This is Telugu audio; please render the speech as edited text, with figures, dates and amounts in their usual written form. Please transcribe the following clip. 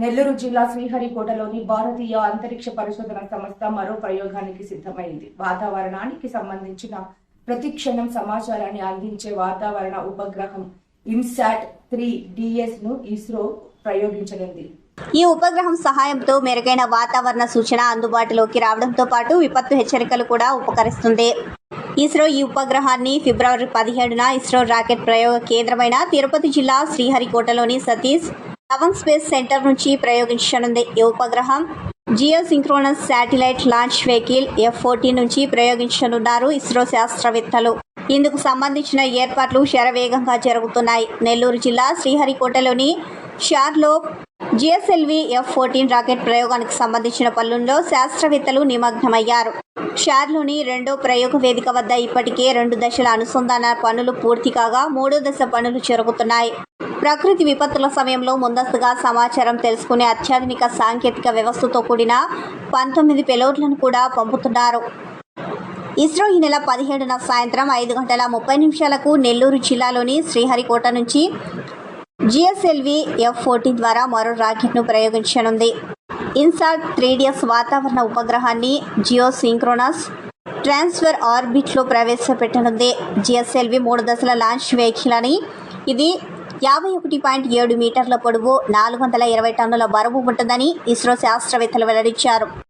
నెల్లూరు జిల్లా శ్రీహరికోటలోని భారతీయ అంతరిక్ష పరిశోధన సంస్థ మరో ప్రయోగానికి సిద్ధమైంది. వాతావరణానికి సంబంధించిన ప్రతి క్షణం సమాచారాన్ని అందించే వాతావరణ ఉపగ్రహం ఇన్సాట్-3 DS ను ఇస్రో ప్రయోగించనుంది. ఈ ఉపగ్రహం సహాయంతో మెరుగైన వాతావరణ సూచన అందుబాటులోకి రావడంతో పాటు విపత్తు హెచ్చరికలు కూడా ఉపకరిస్తుంది. ఇస్రో ఈ ఉపగ్రహాన్ని ఫిబ్రవరి 17న ఇస్రో రాకెట్ ప్రయోగ కేంద్రమైన తిరుపతి జిల్లా శ్రీహరికోటలోని సతీష్ ధవన్ స్పేస్ సెంటర్ నుంచి ప్రయోగించనుంది. ఈ ఉపగ్రహం geosynchronous satellite launch vehicle F-14 నుంచి ప్రయోగించనున్నారు ఇస్రో శాస్త్రవేత్తలు. ఇందుకు సంబంధించిన ఏర్పాట్లు శరవేగంగా జరుగుతున్నాయి. నెల్లూరు జిల్లా శ్రీహరికోటలోని షార్లో GSLV F-14 రాకెట్ ప్రయోగానికి సంబంధించిన పనుల్లో శాస్త్రవేత్తలు నిమగ్నమయ్యారు. షార్లోని రెండో ప్రయోగ వేదిక వద్ద ఇప్పటికే 2 దశల అనుసంధాన పనులు పూర్తి కాగా 3వ దశ పనులు జరుగుతున్నాయి. ప్రకృతి విపత్తుల సమయంలో ముందస్తుగా సమాచారం తెలుసుకునే అత్యాధునిక సాంకేతిక వ్యవస్థతో కూడిన 19 పెలోడ్లను కూడా పంపుతున్నారు. ఇస్రో ఈ నెల 17న సాయంత్రం 5:30 నెల్లూరు జిల్లాలోని శ్రీహరికోట నుంచి GSLV F-14 ద్వారా మరో రాకెట్ను ప్రయోగించనుంది. ఇన్సాట్-3 DS వాతావరణ ఉపగ్రహాన్ని జియో సింక్రోనస్ ట్రాన్స్ఫర్ ఆర్బిట్లో ప్రవేశపెట్టనుంది. GSLV 3 దశల లాంచ్ వెహికల్ అని ఇది 51.7 మీటర్ల పొడవు, 420 టన్నుల బరువు ఉంటుందని ఇస్రో శాస్త్రవేత్తలు వెల్లడించారు.